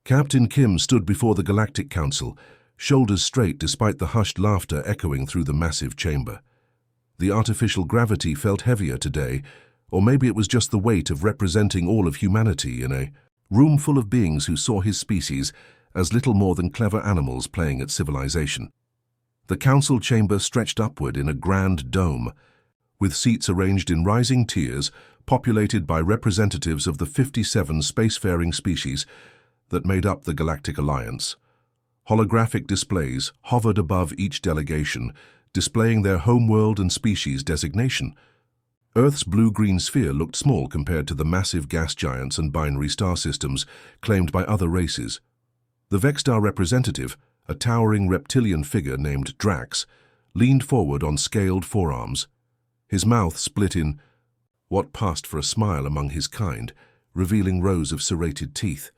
Captain Kim stood before the Galactic Council, shoulders straight despite the hushed laughter echoing through the massive chamber. The artificial gravity felt heavier today, or maybe it was just the weight of representing all of humanity in a room full of beings who saw his species as little more than clever animals playing at civilization. The council chamber stretched upward in a grand dome, with seats arranged in rising tiers populated by representatives of the 57 spacefaring species that made up the Galactic Alliance. Holographic displays hovered above each delegation, displaying their homeworld and species designation. Earth's blue-green sphere looked small compared to the massive gas giants and binary star systems claimed by other races. The Vexstar representative, a towering reptilian figure named Drax, leaned forward on scaled forearms. His mouth split in what passed for a smile among his kind, revealing rows of serrated teeth.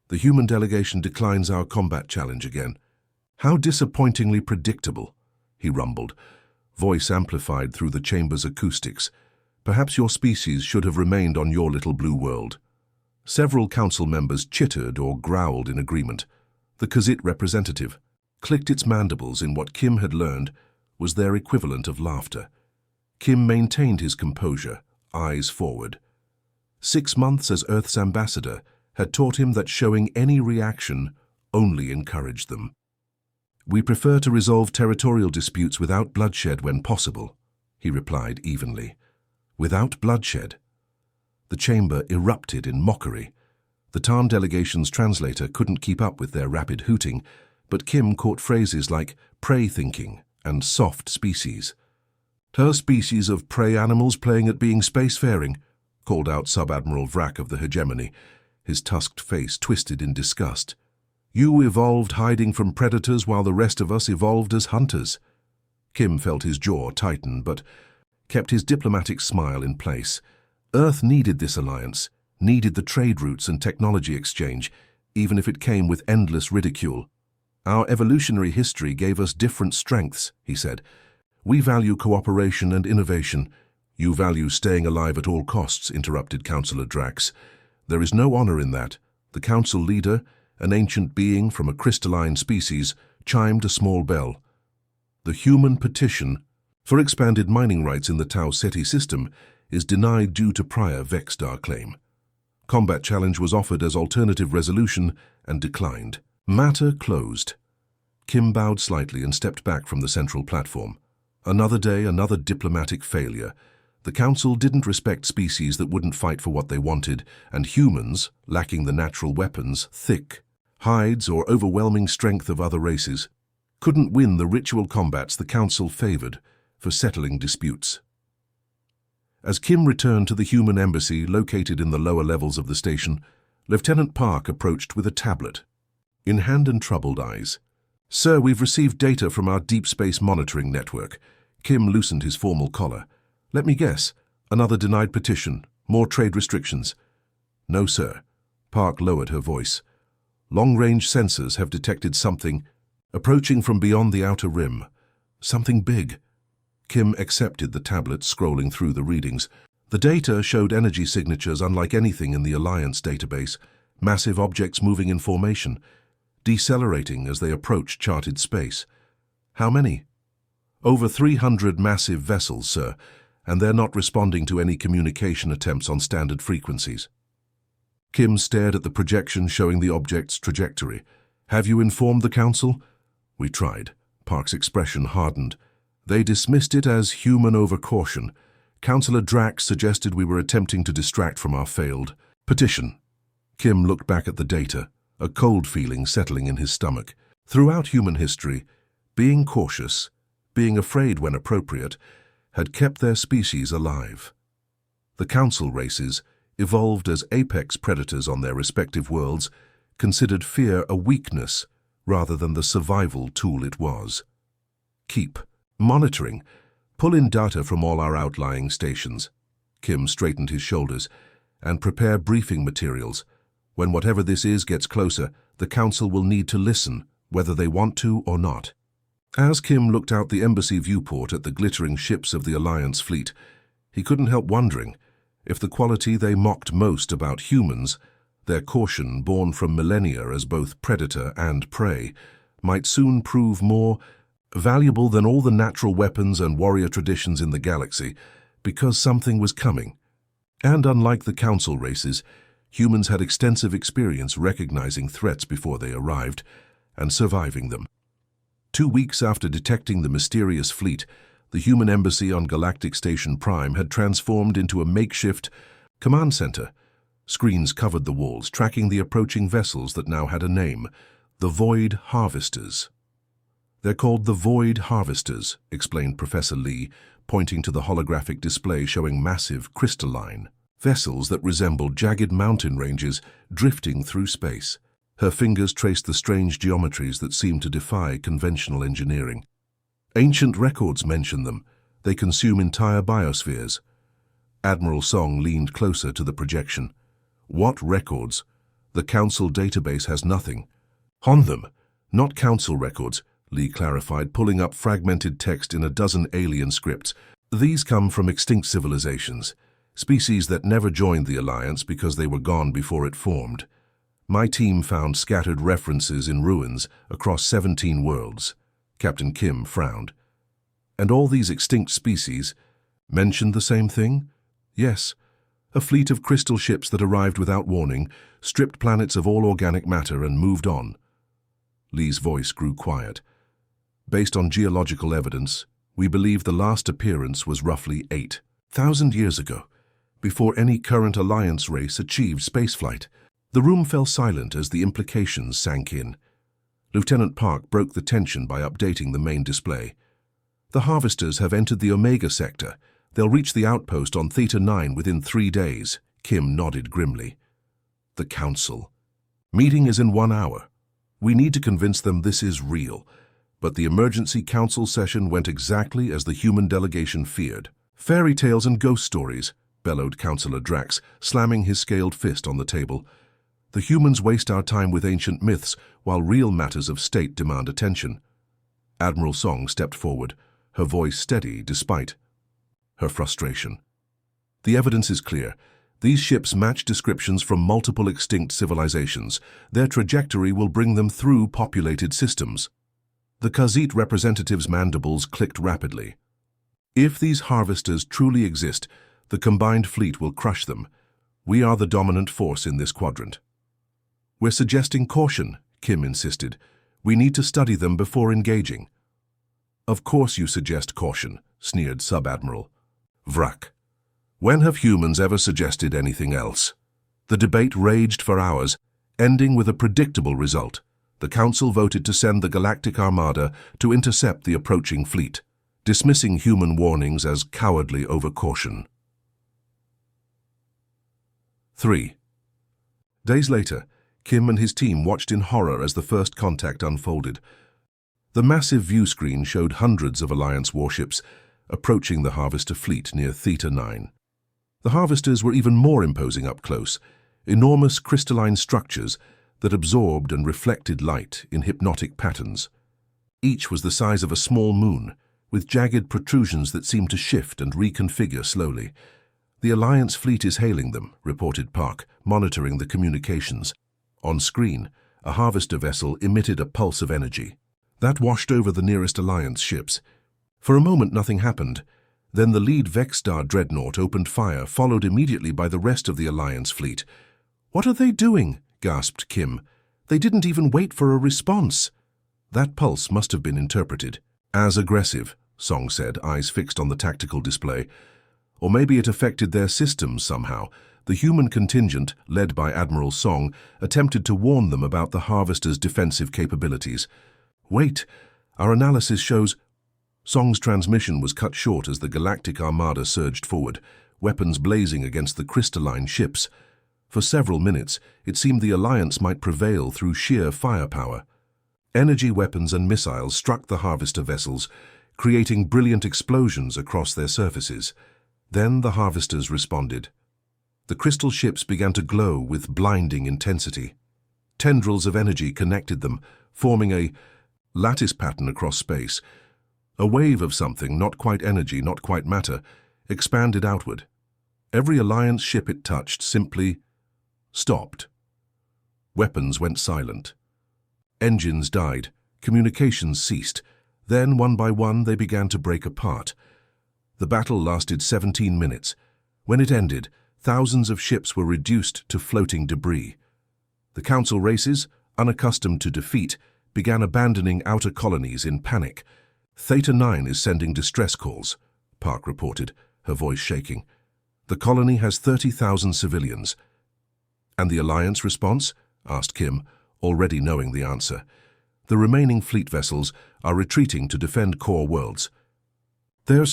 The human delegation declines our combat challenge again. How disappointingly predictable, he rumbled, voice amplified through the chamber's acoustics. Perhaps your species should have remained on your little blue world. Several council members chittered or growled in agreement. The Khajiit representative clicked its mandibles in what Kim had learned was their equivalent of laughter. Kim maintained his composure, eyes forward. 6 months as Earth's ambassador had taught him that showing any reaction only encouraged them. We prefer to resolve territorial disputes without bloodshed when possible, he replied evenly. Without bloodshed? The chamber erupted in mockery. The Tarn delegation's translator couldn't keep up with their rapid hooting, but Kim caught phrases like prey thinking and soft species. Her species of prey animals playing at being spacefaring, called out Sub-Admiral Vrak of the Hegemony, his tusked face twisted in disgust. You evolved hiding from predators while the rest of us evolved as hunters. Kim felt his jaw tighten, but kept his diplomatic smile in place. Earth needed this alliance, needed the trade routes and technology exchange, even if it came with endless ridicule. Our evolutionary history gave us different strengths, he said. We value cooperation and innovation. You value staying alive at all costs, interrupted Councillor Drax. There is no honor in that. The council leader, an ancient being from a crystalline species, chimed a small bell. The human petition for expanded mining rights in the Tau Ceti system is denied due to prior Vexstar claim. Combat challenge was offered as alternative resolution and declined. Matter closed. Kim bowed slightly and stepped back from the central platform. Another day, another diplomatic failure. The council didn't respect species that wouldn't fight for what they wanted, and humans, lacking the natural weapons, thick hides or overwhelming strength of other races, couldn't win the ritual combats the council favored for settling disputes. As Kim returned to the human embassy located in the lower levels of the station, Lieutenant Park approached with a tablet. In hand and troubled eyes. Sir, we've received data from our deep space monitoring network. Kim loosened his formal collar. Let me guess, another denied petition, more trade restrictions. No, sir. Park lowered her voice. Long-range sensors have detected something approaching from beyond the outer rim. Something big. Kim accepted the tablet, scrolling through the readings. The data showed energy signatures unlike anything in the Alliance database, massive objects moving in formation, decelerating as they approached charted space. How many? Over 300 massive vessels, sir, and they're not responding to any communication attempts on standard frequencies. Kim stared at the projection showing the object's trajectory. Have you informed the council? We tried. Park's expression hardened. They dismissed it as human overcaution. Councillor Drax suggested we were attempting to distract from our failed petition. Kim looked back at the data, a cold feeling settling in his stomach. Throughout human history, being cautious, being afraid when appropriate, had kept their species alive. The council races, evolved as apex predators on their respective worlds, considered fear a weakness rather than the survival tool it was. Keep monitoring. Pull in data from all our outlying stations. Kim straightened his shoulders. And prepare briefing materials. When whatever this is gets closer, the council will need to listen, whether they want to or not. As Kim looked out the embassy viewport at the glittering ships of the Alliance fleet, he couldn't help wondering if the quality they mocked most about humans, Their caution, born from millennia as both predator and prey, might soon prove more valuable than all the natural weapons and warrior traditions in the galaxy, because something was coming. And unlike the Council races, humans had extensive experience recognizing threats before they arrived and surviving them. 2 weeks after detecting the mysterious fleet, the human embassy on Galactic Station Prime had transformed into a makeshift command center. Screens covered the walls, tracking the approaching vessels that now had a name: the Void Harvesters. "They're called the Void Harvesters," explained Professor Lee, pointing to the holographic display showing massive, crystalline vessels that resembled jagged mountain ranges drifting through space. Her fingers traced the strange geometries that seemed to defy conventional engineering. "Ancient records mention them. They consume entire biospheres." Admiral Song leaned closer to the projection. "What records? The Council database has nothing." "On them. Not Council records," Lee clarified, pulling up fragmented text in a dozen alien scripts. "These come from extinct civilizations, species that never joined the Alliance because they were gone before it formed. My team found scattered references in ruins across 17 worlds." Captain Kim frowned. "And all these extinct species mentioned the same thing?" "Yes. A fleet of crystal ships that arrived without warning, stripped planets of all organic matter, and moved on." Lee's voice grew quiet. "Based on geological evidence, we believe the last appearance was roughly 8,000 years ago, before any current Alliance race achieved spaceflight." The room fell silent as the implications sank in. Lieutenant Park broke the tension by updating the main display. "The Harvesters have entered the Omega sector. They'll reach the outpost on Theta 9 within 3 days." Kim nodded grimly. "The Council. Meeting is in 1 hour. We need to convince them this is real." But the emergency council session went exactly as the human delegation feared. "Fairy tales and ghost stories," bellowed Councillor Drax, slamming his scaled fist on the table. "The humans waste our time with ancient myths, while real matters of state demand attention." Admiral Song stepped forward, her voice steady despite her frustration. "The evidence is clear. These ships match descriptions from multiple extinct civilizations. Their trajectory will bring them through populated systems." The Khajiit representative's mandibles clicked rapidly. "If these harvesters truly exist, the combined fleet will crush them. We are the dominant force in this quadrant." "We're suggesting caution," Kim insisted. "We need to study them before engaging." "Of course you suggest caution," sneered Sub-Admiral Vrak. "When have humans ever suggested anything else?" The debate raged for hours, ending with a predictable result. The Council voted to send the Galactic Armada to intercept the approaching fleet, dismissing human warnings as cowardly overcaution. 3. Days later, Kim and his team watched in horror as the first contact unfolded. The massive view screen showed hundreds of Alliance warships approaching the Harvester fleet near Theta 9. The Harvesters were even more imposing up close, enormous crystalline structures that absorbed and reflected light in hypnotic patterns. Each was the size of a small moon, with jagged protrusions that seemed to shift and reconfigure slowly. "The Alliance fleet is hailing them," reported Park, monitoring the communications. On screen, a Harvester vessel emitted a pulse of energy. That washed over the nearest Alliance ships. For a moment nothing happened. Then the lead Vexstar dreadnought opened fire, followed immediately by the rest of the Alliance fleet. "What are they doing?" gasped Kim. "They didn't even wait for a response." That pulse must have been interpreted as aggressive, Song said, eyes fixed on the tactical display. Or maybe it affected their systems somehow. The human contingent, led by Admiral Song, attempted to warn them about the Harvester's defensive capabilities. "Wait, our analysis shows—" Song's transmission was cut short as the Galactic Armada surged forward, weapons blazing against the crystalline ships. For several minutes, it seemed the Alliance might prevail through sheer firepower. Energy weapons and missiles struck the Harvester vessels, creating brilliant explosions across their surfaces. Then the Harvesters responded. The crystal ships began to glow with blinding intensity. Tendrils of energy connected them, forming a lattice pattern across space. A wave of something, not quite energy, not quite matter, expanded outward. Every Alliance ship it touched simply stopped. Weapons went silent. Engines died, communications ceased. Then, one by one, they began to break apart. The battle lasted 17 minutes. When it ended, thousands of ships were reduced to floating debris. The Council races, unaccustomed to defeat, began abandoning outer colonies in panic. Theta 9 is sending distress calls, Park reported, her voice shaking. The colony has 30,000 civilians. And the Alliance response? Asked Kim, already knowing the answer. The remaining fleet vessels are retreating to defend core worlds. They're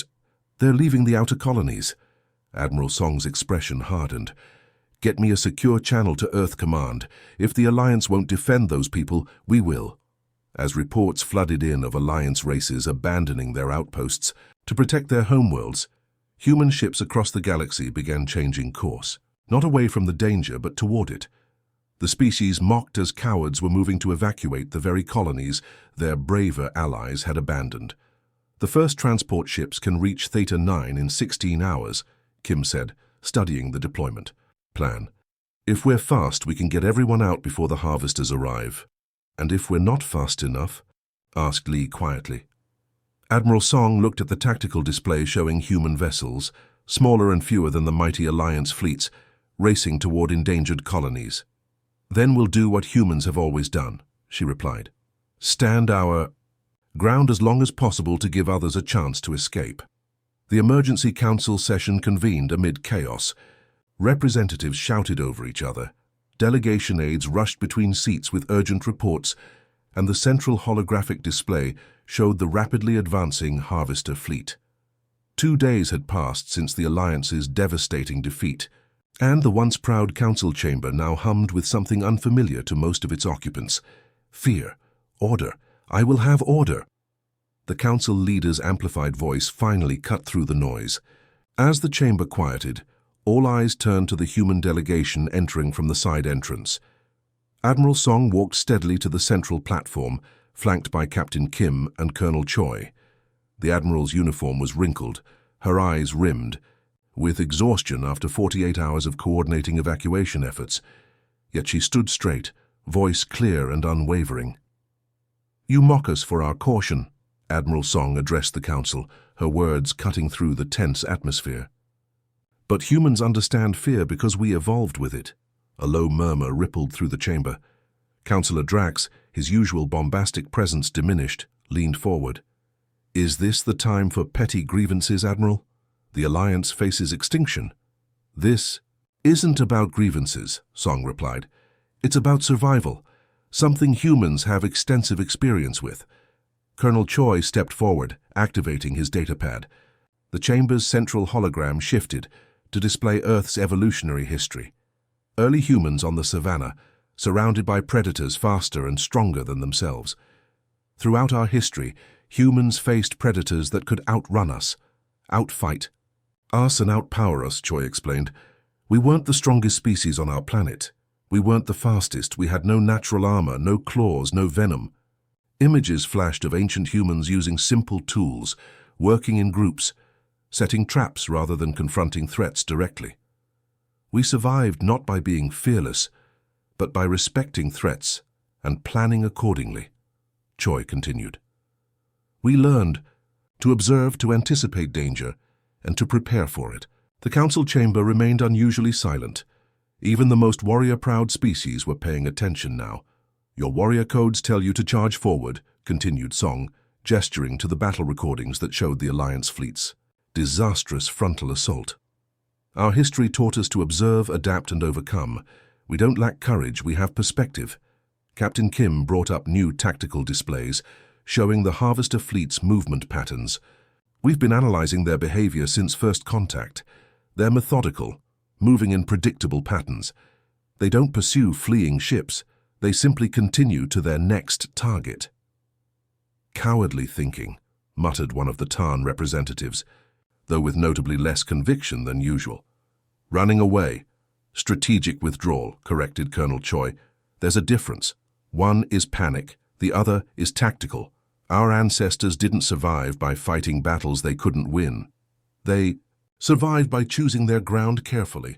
leaving the outer colonies. Admiral Song's expression hardened. Get me a secure channel to Earth Command. If the Alliance won't defend those people, we will. As reports flooded in of Alliance races abandoning their outposts to protect their homeworlds, human ships across the galaxy began changing course, not away from the danger but toward it. The species mocked as cowards were moving to evacuate the very colonies their braver allies had abandoned. The first transport ships can reach Theta 9 in 16 hours, Kim said, studying the deployment plan. If we're fast, we can get everyone out before the harvesters arrive. And if we're not fast enough? Asked Lee quietly. Admiral Song looked at the tactical display showing human vessels, smaller and fewer than the mighty Alliance fleets, racing toward endangered colonies. Then we'll do what humans have always done, she replied. Stand our ground as long as possible to give others a chance to escape. The Emergency Council session convened amid chaos. Representatives shouted over each other. Delegation aides rushed between seats with urgent reports, and the central holographic display showed the rapidly advancing Harvester fleet. 2 days had passed since the Alliance's devastating defeat, and the once proud council chamber now hummed with something unfamiliar to most of its occupants. Fear. Order. I will have order. The council leader's amplified voice finally cut through the noise. As the chamber quieted, all eyes turned to the human delegation entering from the side entrance. Admiral Song walked steadily to the central platform, flanked by Captain Kim and Colonel Choi. The Admiral's uniform was wrinkled, her eyes rimmed, with exhaustion after 48 hours of coordinating evacuation efforts. Yet she stood straight, voice clear and unwavering. You mock us for our caution, Admiral Song addressed the council, her words cutting through the tense atmosphere. But humans understand fear because we evolved with it. A low murmur rippled through the chamber. Councillor Drax, his usual bombastic presence diminished, leaned forward. Is this the time for petty grievances, Admiral? The Alliance faces extinction. This isn't about grievances, Song replied. It's about survival, something humans have extensive experience with. Colonel Choi stepped forward, activating his datapad. The chamber's central hologram shifted to display Earth's evolutionary history. Early humans on the savannah, surrounded by predators faster and stronger than themselves. Throughout our history, humans faced predators that could outrun us, outfight us and outpower us, Choi explained. We weren't the strongest species on our planet. We weren't the fastest. We had no natural armor, no claws, no venom. Images flashed of ancient humans using simple tools, working in groups, setting traps rather than confronting threats directly. We survived not by being fearless, but by respecting threats and planning accordingly, Choi continued. We learned to observe, to anticipate danger, and to prepare for it. The council chamber remained unusually silent. Even the most warrior-proud species were paying attention now. Your warrior codes tell you to charge forward, continued Song, gesturing to the battle recordings that showed the Alliance fleets. Disastrous frontal assault. Our history taught us to observe, adapt, and overcome. We don't lack courage, we have perspective. Captain Kim brought up new tactical displays, showing the Harvester fleet's movement patterns. We've been analyzing their behavior since first contact. They're methodical, moving in predictable patterns. They don't pursue fleeing ships. They simply continue to their next target. Cowardly thinking, muttered one of the Tarn representatives, though with notably less conviction than usual. Running away. Strategic withdrawal, corrected Colonel Choi. There's a difference. One is panic, the other is tactical. Our ancestors didn't survive by fighting battles they couldn't win. They survived by choosing their ground carefully.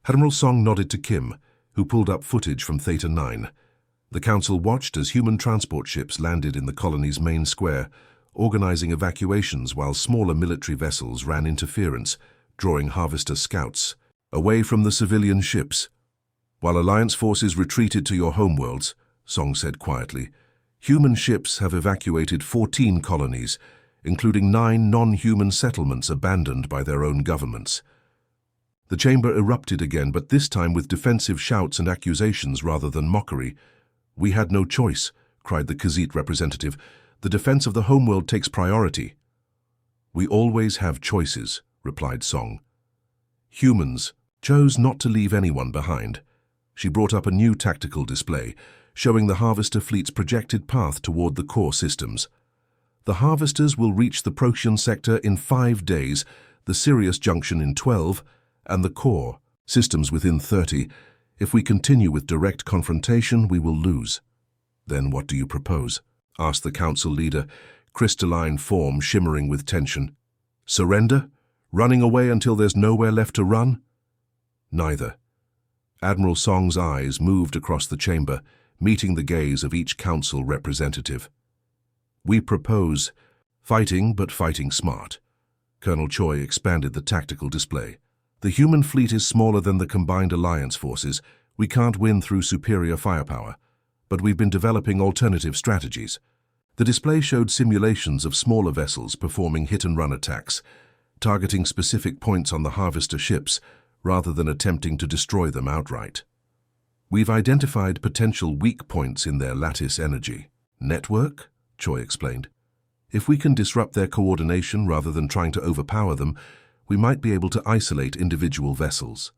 Admiral Song nodded to Kim, who who pulled up footage from Theta 9. The Council watched as human transport ships landed in the colony's main square, organizing evacuations while smaller military vessels ran interference, drawing Harvester scouts away from the civilian ships. While Alliance forces retreated to your homeworlds, Song said quietly, human ships have evacuated 14 colonies, including 9 non-human settlements abandoned by their own governments. The chamber erupted again, but this time with defensive shouts and accusations rather than mockery. "We had no choice," cried the Khajiit representative. "The defense of the homeworld takes priority." "We always have choices," replied Song. Humans chose not to leave anyone behind. She brought up a new tactical display, showing the Harvester fleet's projected path toward the core systems. The Harvesters will reach the Procyon sector in 5 days, the Sirius junction in 12, and the core systems within 30. If we continue with direct confrontation, we will lose. "Then what do you propose?" asked the Council leader, crystalline form shimmering with tension. "Surrender? Running away until there's nowhere left to run?" "Neither." Admiral Song's eyes moved across the chamber, meeting the gaze of each Council representative. "We propose fighting, but fighting smart." Colonel Choi expanded the tactical display. "The human fleet is smaller than the combined Alliance forces. We can't win through superior firepower, but we've been developing alternative strategies." The display showed simulations of smaller vessels performing hit-and-run attacks, targeting specific points on the Harvester ships rather than attempting to destroy them outright. "We've identified potential weak points in their lattice energy network," Choi explained. "If we can disrupt their coordination rather than trying to overpower them, we might be able to isolate individual vessels."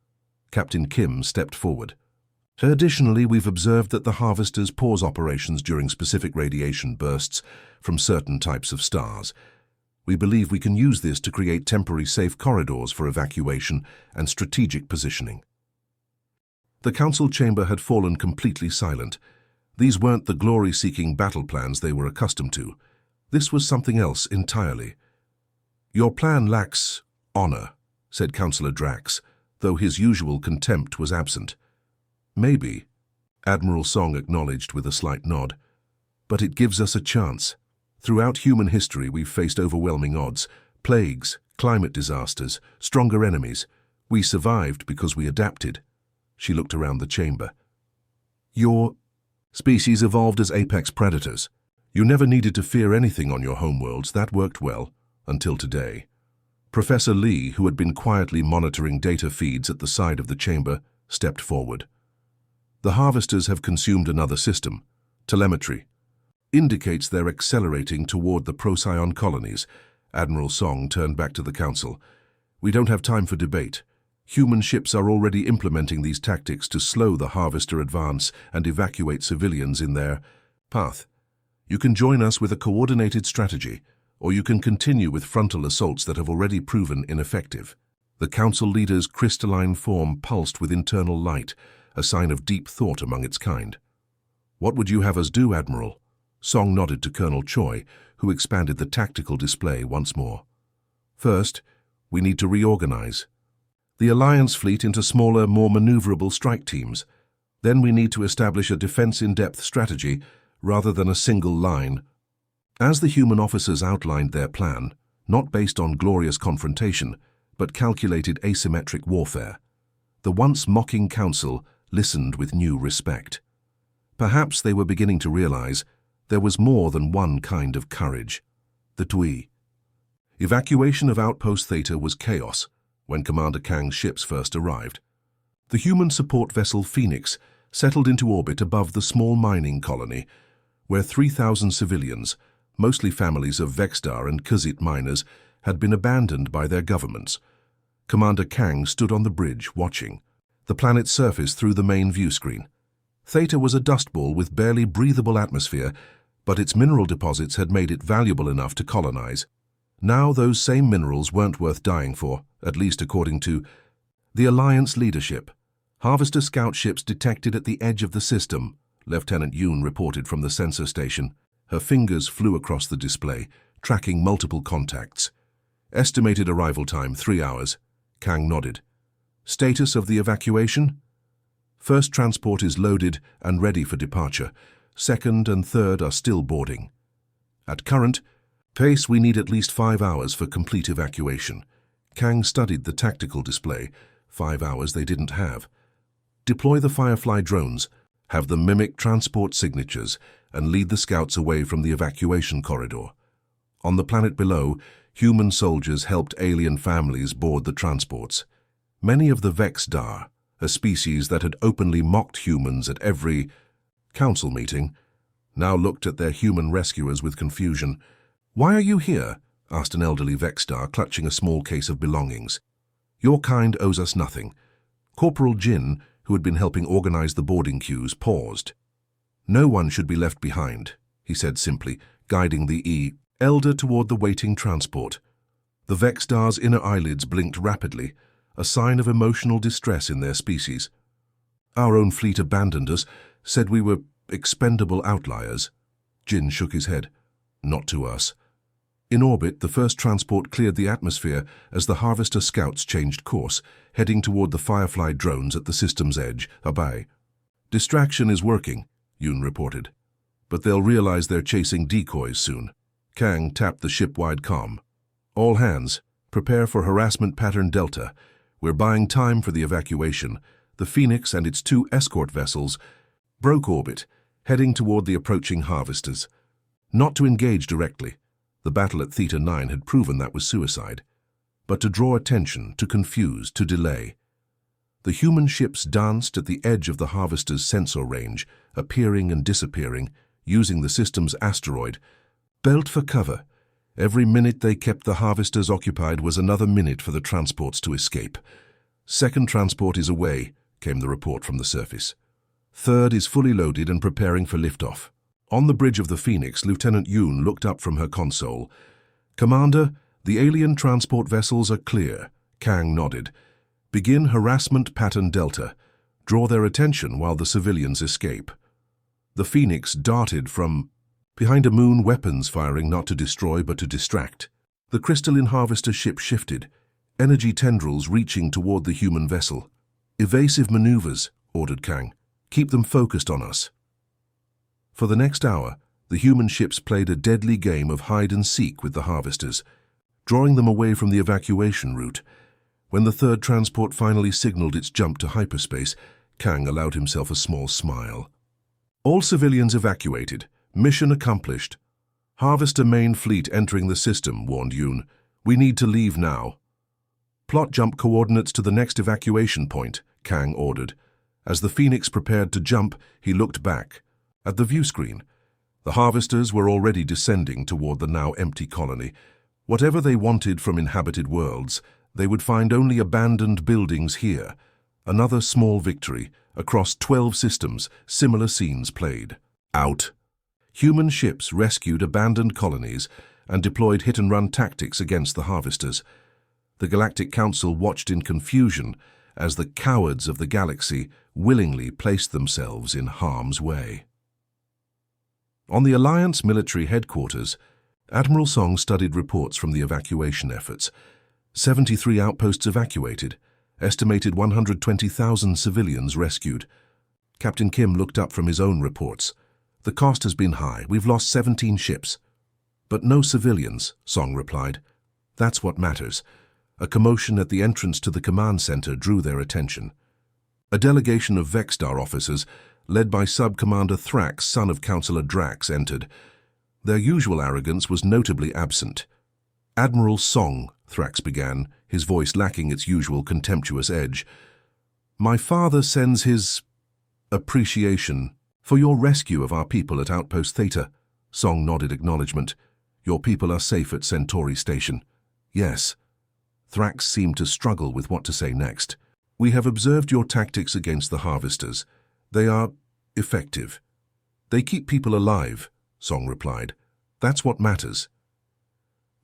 Captain Kim stepped forward. "Additionally, we've observed that the Harvesters pause operations during specific radiation bursts from certain types of stars. We believe we can use this to create temporary safe corridors for evacuation and strategic positioning." The Council chamber had fallen completely silent. These weren't the glory-seeking battle plans they were accustomed to. This was something else entirely. "Your plan lacks honor," said Councillor Drax, though his usual contempt was absent. "Maybe," Admiral Song acknowledged with a slight nod, "but it gives us a chance. Throughout human history, we've faced overwhelming odds, plagues, climate disasters, stronger enemies. We survived because we adapted." She looked around the chamber. "Your species evolved as apex predators. You never needed to fear anything on your homeworlds. That worked well, until today." Professor Lee, who had been quietly monitoring data feeds at the side of the chamber, stepped forward. "The Harvesters have consumed another system. Telemetry indicates they're accelerating toward the Procyon colonies." Admiral Song turned back to the Council. "We don't have time for debate. Human ships are already implementing these tactics to slow the Harvester advance and evacuate civilians in their path. You can join us with a coordinated strategy, or you can continue with frontal assaults that have already proven ineffective." The Council leader's crystalline form pulsed with internal light, a sign of deep thought among its kind. "What would you have us do, Admiral?" Song nodded to Colonel Choi, who expanded the tactical display once more. "First, we need to reorganize the Alliance fleet into smaller, more maneuverable strike teams. Then we need to establish a defense-in-depth strategy rather than a single line." As the human officers outlined their plan, not based on glorious confrontation, but calculated asymmetric warfare, the once mocking Council listened with new respect. Perhaps they were beginning to realize there was more than one kind of courage. The Tui. Evacuation of Outpost Theta was chaos when Commander Kang's ships first arrived. The human support vessel Phoenix settled into orbit above the small mining colony, where 3,000 civilians, mostly families of Vexstar and Khajiit miners, had been abandoned by their governments. Commander Kang stood on the bridge, watching the planet's surface through the main view screen. Theta was a dust ball with barely breathable atmosphere, but its mineral deposits had made it valuable enough to colonize. Now those same minerals weren't worth dying for, at least according to the Alliance leadership. Harvester scout ships detected at the edge of the system, Lieutenant Yoon reported from the sensor station. Her fingers flew across the display, tracking multiple contacts. "Estimated arrival time, 3 hours. Kang nodded. "Status of the evacuation?" First transport is loaded and ready for departure. Second and third are still boarding. At current pace, we need at least 5 hours for complete evacuation. Kang studied the tactical display. 5 hours they didn't have. Deploy the Firefly drones, have them mimic transport signatures, and lead the scouts away from the evacuation corridor. On the planet below, human soldiers helped alien families board the transports. Many of the Vexdar, a species that had openly mocked humans at every council meeting, now looked at their human rescuers with confusion. "Why are you here?" asked an elderly Vexdar, clutching a small case of belongings. "Your kind owes us nothing." Corporal Jin, who had been helping organize the boarding queues, paused. "No one should be left behind," he said simply, guiding the elder toward the waiting transport. The Vexdar's inner eyelids blinked rapidly, a sign of emotional distress in their species. "Our own fleet abandoned us, said we were expendable outliers." Jin shook his head. "Not to us." In orbit, the first transport cleared the atmosphere as the Harvester scouts changed course, heading toward the Firefly drones at the system's edge. Abai. "Distraction is working," Yoon reported. "But they'll realize they're chasing decoys soon." Kang tapped the ship-wide comm. "All hands, prepare for harassment pattern Delta. We're buying time for the evacuation." The Phoenix and its 2 escort vessels broke orbit, heading toward the approaching Harvesters. Not to engage directly. The battle at Theta 9 had proven that was suicide. But to draw attention, to confuse, to delay. The human ships danced at the edge of the Harvester's sensor range, appearing and disappearing, using the system's asteroid belt for cover. Every minute they kept the Harvesters occupied was another minute for the transports to escape. "Second transport is away," came the report from the surface. "Third is fully loaded and preparing for liftoff." On the bridge of the Phoenix, Lieutenant Yoon looked up from her console. "Commander, the alien transport vessels are clear." Kang nodded. "Begin harassment pattern Delta. Draw their attention while the civilians escape." The Phoenix darted from behind a moon, weapons firing not to destroy but to distract. The crystalline Harvester ship shifted, energy tendrils reaching toward the human vessel. "Evasive maneuvers," ordered Kang. "Keep them focused on us." For the next hour, the human ships played a deadly game of hide-and-seek with the Harvesters, drawing them away from the evacuation route. When the third transport finally signaled its jump to hyperspace, Kang allowed himself a small smile. "All civilians evacuated. Mission accomplished." "Harvester main fleet entering the system," warned Yoon. "We need to leave now." "Plot jump coordinates to the next evacuation point," Kang ordered. As the Phoenix prepared to jump, he looked back. At the view screen, the Harvesters were already descending toward the now empty colony. Whatever they wanted from inhabited worlds, they would find only abandoned buildings here. Another small victory. Across 12 systems, similar scenes played out. Human ships rescued abandoned colonies and deployed hit-and-run tactics against the Harvesters. The Galactic Council watched in confusion as the cowards of the galaxy willingly placed themselves in harm's way. On the Alliance military headquarters, Admiral Song studied reports from the evacuation efforts. 73 outposts evacuated, estimated 120,000 civilians rescued. Captain Kim looked up from his own reports. "The cost has been high. We've lost 17 ships." "But no civilians," Song replied. "That's what matters." A commotion at the entrance to the command center drew their attention. A delegation of Vexdar officers, led by Sub-Commander Thrax, son of Councillor Drax, entered. Their usual arrogance was notably absent. "Admiral Song," Thrax began, his voice lacking its usual contemptuous edge. "My father sends his appreciation for your rescue of our people at Outpost Theta." Song nodded acknowledgement. "Your people are safe at Centauri Station." "Yes." Thrax seemed to struggle with what to say next. "We have observed your tactics against the Harvesters. They are effective." "They keep people alive," Song replied. "That's what matters."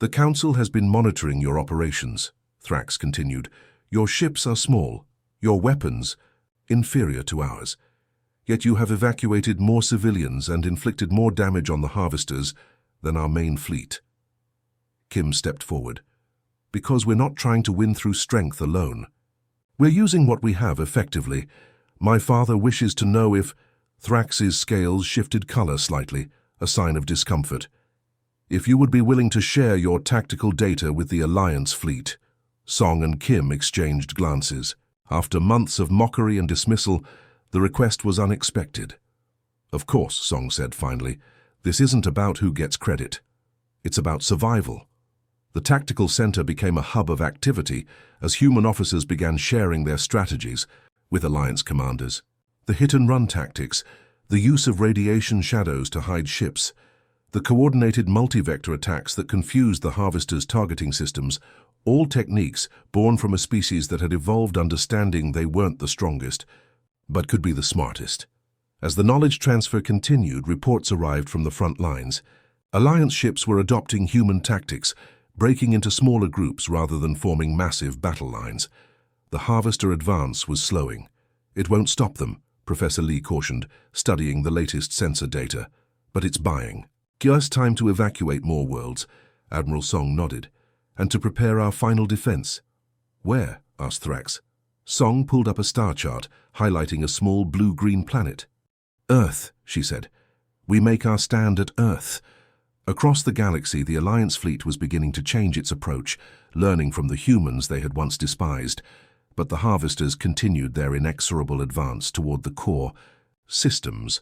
"The Council has been monitoring your operations," Thrax continued. "Your ships are small, your weapons inferior to ours. Yet you have evacuated more civilians and inflicted more damage on the Harvesters than our main fleet." Kim stepped forward. "Because we're not trying to win through strength alone. We're using what we have effectively, My father wishes to know if Thrax's scales shifted color slightly, a sign of discomfort. If you would be willing to share your tactical data with the Alliance fleet. Song and Kim exchanged glances. After months of mockery and dismissal, the request was unexpected. Of course, Song said finally, this isn't about who gets credit. It's about survival. The tactical center became a hub of activity as human officers began sharing their strategies with Alliance commanders. The hit-and-run tactics, the use of radiation shadows to hide ships, the coordinated multi-vector attacks that confused the Harvester's targeting systems, all techniques born from a species that had evolved understanding they weren't the strongest, but could be the smartest. As the knowledge transfer continued, reports arrived from the front lines. Alliance ships were adopting human tactics, breaking into smaller groups rather than forming massive battle lines. The Harvester advance was slowing. It won't stop them, Professor Lee cautioned, studying the latest sensor data. But it's buying. Give us time to evacuate more worlds, Admiral Song nodded, and to prepare our final defense. Where? Asked Thrax. Song pulled up a star chart, highlighting a small blue-green planet. Earth, she said. We make our stand at Earth. Across the galaxy, the Alliance fleet was beginning to change its approach, learning from the humans they had once despised. But the Harvesters continued their inexorable advance toward the core systems.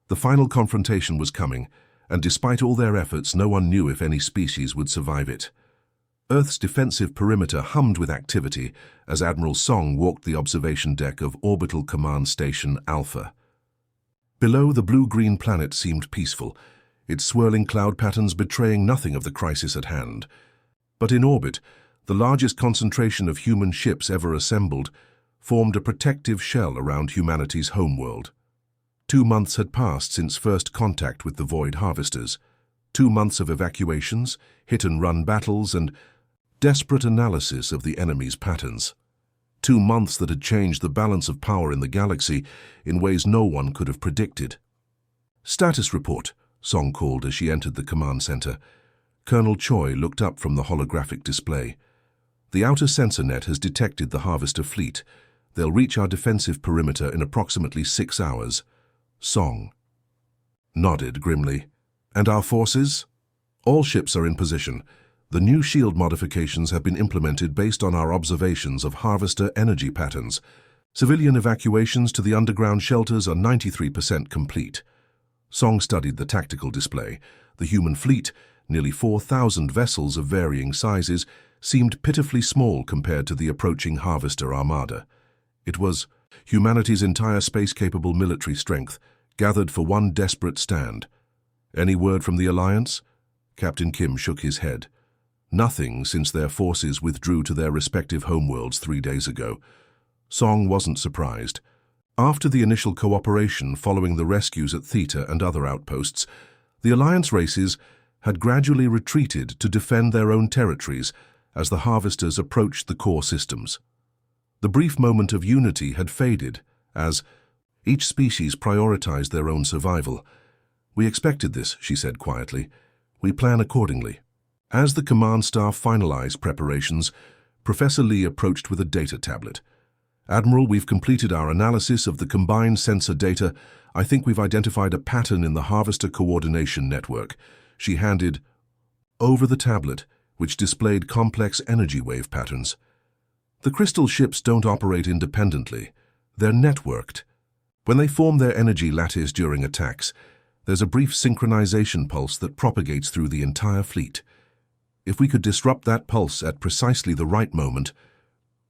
The final confrontation was coming, and despite all their efforts, no one knew if any species would survive it. Earth's defensive perimeter hummed with activity as Admiral Song walked the observation deck of Orbital Command Station Alpha. Below, the blue-green planet seemed peaceful, its swirling cloud patterns betraying nothing of the crisis at hand. But in orbit, the largest concentration of human ships ever assembled formed a protective shell around humanity's homeworld. 2 months had passed since first contact with the Void Harvesters. 2 months of evacuations, hit-and-run battles, and desperate analysis of the enemy's patterns. 2 months that had changed the balance of power in the galaxy in ways no one could have predicted. Status report, Song called as she entered the command center. Colonel Choi looked up from the holographic display. The outer sensor net has detected the Harvester fleet. They'll reach our defensive perimeter in approximately 6 hours. Song nodded grimly. And our forces? All ships are in position. The new shield modifications have been implemented based on our observations of Harvester energy patterns. Civilian evacuations to the underground shelters are 93% complete. Song studied the tactical display. The human fleet, nearly 4,000 vessels of varying sizes, seemed pitifully small compared to the approaching Harvester armada. It was humanity's entire space-capable military strength, gathered for one desperate stand. Any word from the Alliance? Captain Kim shook his head. Nothing since their forces withdrew to their respective homeworlds 3 days ago. Song wasn't surprised. After the initial cooperation following the rescues at Theta and other outposts, the Alliance races had gradually retreated to defend their own territories as the Harvesters approached the core systems. The brief moment of unity had faded as each species prioritized their own survival. We expected this, she said quietly. We plan accordingly. As the command staff finalized preparations, Professor Lee approached with a data tablet. Admiral, we've completed our analysis of the combined sensor data. I think we've identified a pattern in the Harvester coordination network. She handed over the tablet, which displayed complex energy wave patterns. The crystal ships don't operate independently. They're networked. When they form their energy lattice during attacks, there's a brief synchronization pulse that propagates through the entire fleet. If we could disrupt that pulse at precisely the right moment,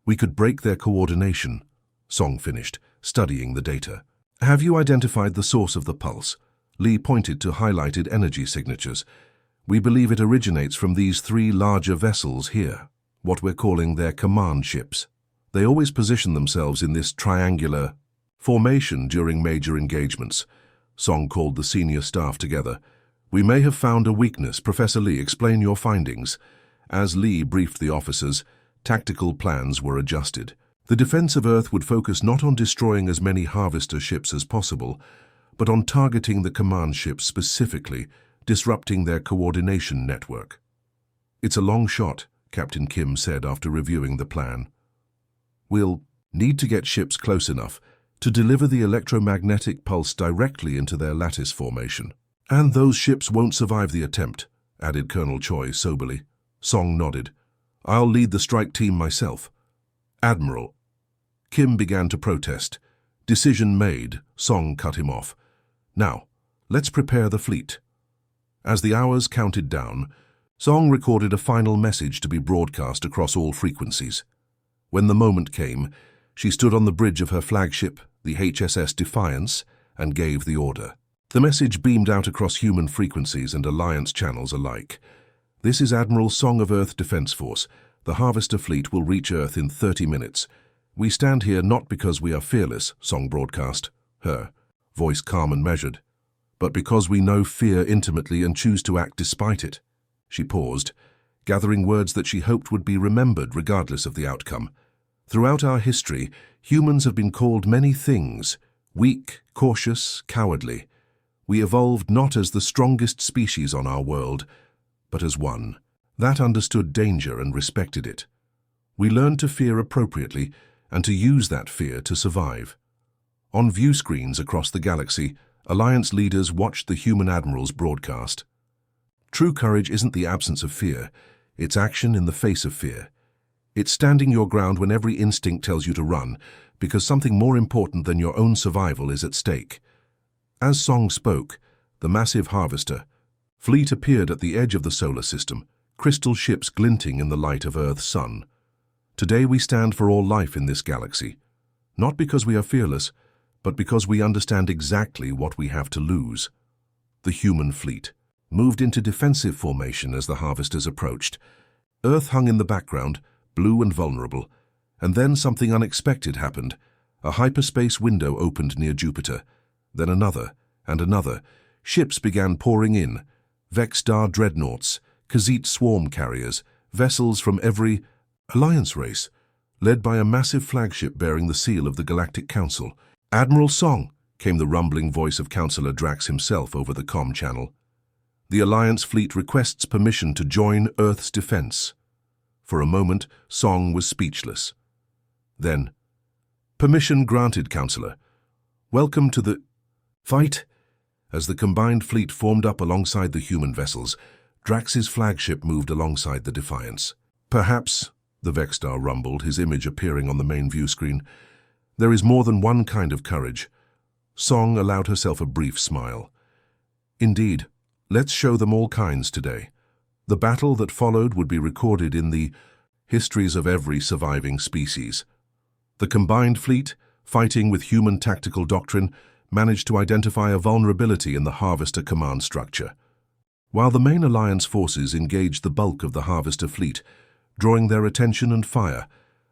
we could break their coordination, Song finished, studying the data. Have you identified the source of the pulse? Lee pointed to highlighted energy signatures. We believe it originates from these 3 larger vessels here, what we're calling their command ships. They always position themselves in this triangular formation during major engagements. Song called the senior staff together. We may have found a weakness. Professor Lee, explain your findings. As Lee briefed the officers, tactical plans were adjusted. The defense of Earth would focus not on destroying as many Harvester ships as possible, but on targeting the command ships specifically, disrupting their coordination network. It's a long shot, Captain Kim said after reviewing the plan. We'll need to get ships close enough to deliver the electromagnetic pulse directly into their lattice formation. "And those ships won't survive the attempt," added Colonel Choi soberly. Song nodded. "I'll lead the strike team myself." "Admiral." Kim began to protest. "Decision made," Song cut him off. "Now, let's prepare the fleet." As the hours counted down, Song recorded a final message to be broadcast across all frequencies. When the moment came, she stood on the bridge of her flagship, the HSS Defiance, and gave the order. The message beamed out across human frequencies and Alliance channels alike. "This is Admiral Song of Earth Defense Force. The Harvester fleet will reach Earth in 30 minutes. We stand here not because we are fearless," Song broadcast, her voice calm and measured, "but because we know fear intimately and choose to act despite it." She paused, gathering words that she hoped would be remembered regardless of the outcome. "Throughout our history, humans have been called many things: weak, cautious, cowardly. We evolved not as the strongest species on our world, but as one that understood danger and respected it. We learned to fear appropriately and to use that fear to survive." On view screens across the galaxy, Alliance leaders watched the human admirals broadcast. True courage isn't the absence of fear, it's action in the face of fear. It's standing your ground when every instinct tells you to run, because something more important than your own survival is at stake. As Song spoke, the massive Harvester fleet appeared at the edge of the solar system, crystal ships glinting in the light of Earth's sun. "Today we stand for all life in this galaxy, not because we are fearless, but because we understand exactly what we have to lose." The human fleet moved into defensive formation as the Harvesters approached. Earth hung in the background, blue and vulnerable, and then something unexpected happened. A hyperspace window opened near Jupiter, then another and another. Ships began pouring in: Vex-Star dreadnoughts, Khajiit swarm carriers, vessels from every Alliance race, led by a massive flagship bearing the seal of the Galactic Council. "Admiral Song," came the rumbling voice of Councillor Drax himself over the comm channel. "The Alliance fleet requests permission to join Earth's defense." For a moment, Song was speechless. Then, "Permission granted, Councillor. Welcome to the fight." As the combined fleet formed up alongside the human vessels, Drax's flagship moved alongside the Defiance. "Perhaps," the Vex-Star rumbled, his image appearing on the main view screen, "there is more than one kind of courage." Song allowed herself a brief smile. "Indeed, let's show them all kinds today." The battle that followed would be recorded in the histories of every surviving species. The combined fleet, fighting with human tactical doctrine, managed to identify a vulnerability in the Harvester command structure. While the main Alliance forces engaged the bulk of the Harvester fleet, drawing their attention and fire,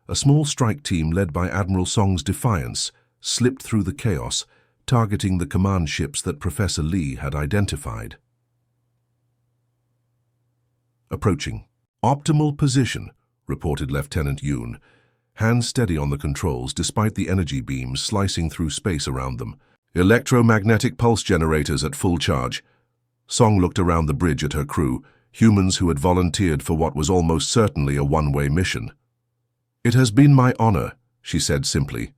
a small strike team led by Admiral Song's Defiance slipped through the chaos, targeting the command ships that Professor Lee had identified. "Approaching. Optimal position," reported Lieutenant Yoon, hands steady on the controls despite the energy beams slicing through space around them. "Electromagnetic pulse generators at full charge." Song looked around the bridge at her crew, humans who had volunteered for what was almost certainly a one-way mission. "It has been my honor," she said simply.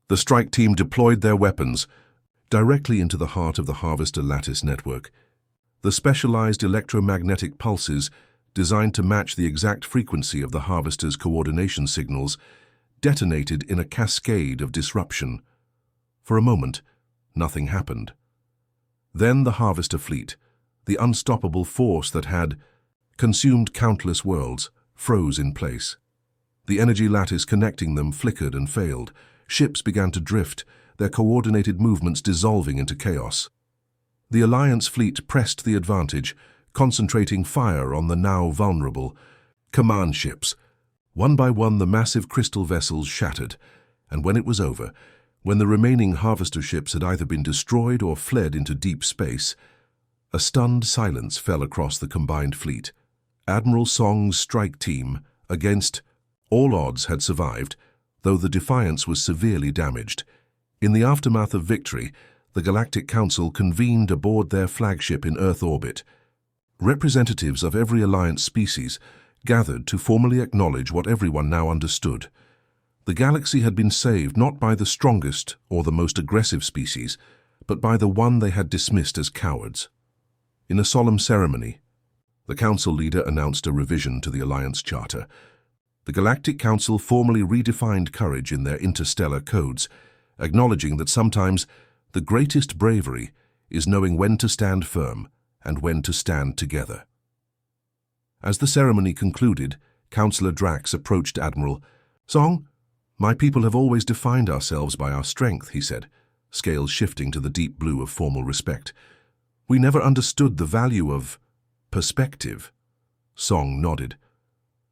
The strike team deployed their weapons directly into the heart of the Harvester lattice network. The specialized electromagnetic pulses, designed to match the exact frequency of the Harvester's coordination signals, detonated in a cascade of disruption. For a moment, nothing happened. Then the Harvester fleet, the unstoppable force that had consumed countless worlds, froze in place. The energy lattice connecting them flickered and failed. Ships began to drift, their coordinated movements dissolving into chaos. The Alliance fleet pressed the advantage, concentrating fire on the now vulnerable command ships. One by one, the massive crystal vessels shattered, and when it was over, when the remaining Harvester ships had either been destroyed or fled into deep space, a stunned silence fell across the combined fleet. Admiral Song's strike team, against all odds, had survived, though the Defiance was severely damaged. In the aftermath of victory, the Galactic Council convened aboard their flagship in Earth orbit. Representatives of every Alliance species gathered to formally acknowledge what everyone now understood. The galaxy had been saved not by the strongest or the most aggressive species, but by the one they had dismissed as cowards. In a solemn ceremony, the Council leader announced a revision to the Alliance Charter. The Galactic Council formally redefined courage in their interstellar codes, acknowledging that sometimes the greatest bravery is knowing when to stand firm and when to stand together. As the ceremony concluded, Councillor Drax approached Admiral Song. "My people have always defined ourselves by our strength," he said, scales shifting to the deep blue of formal respect. "We never understood the value of perspective." Song nodded.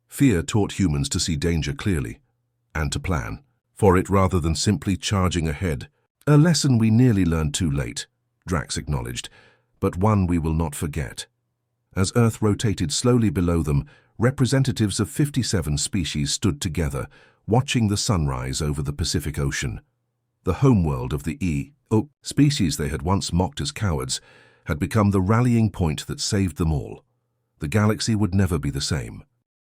"Fear taught humans to see danger clearly and to plan for it rather than simply charging ahead. A lesson we nearly learned too late," Drax acknowledged, "but one we will not forget." As Earth rotated slowly below them, representatives of 57 species stood together, watching the sunrise over the Pacific Ocean. The homeworld of the species they had once mocked as cowards had become the rallying point that saved them all. The galaxy would never be the same.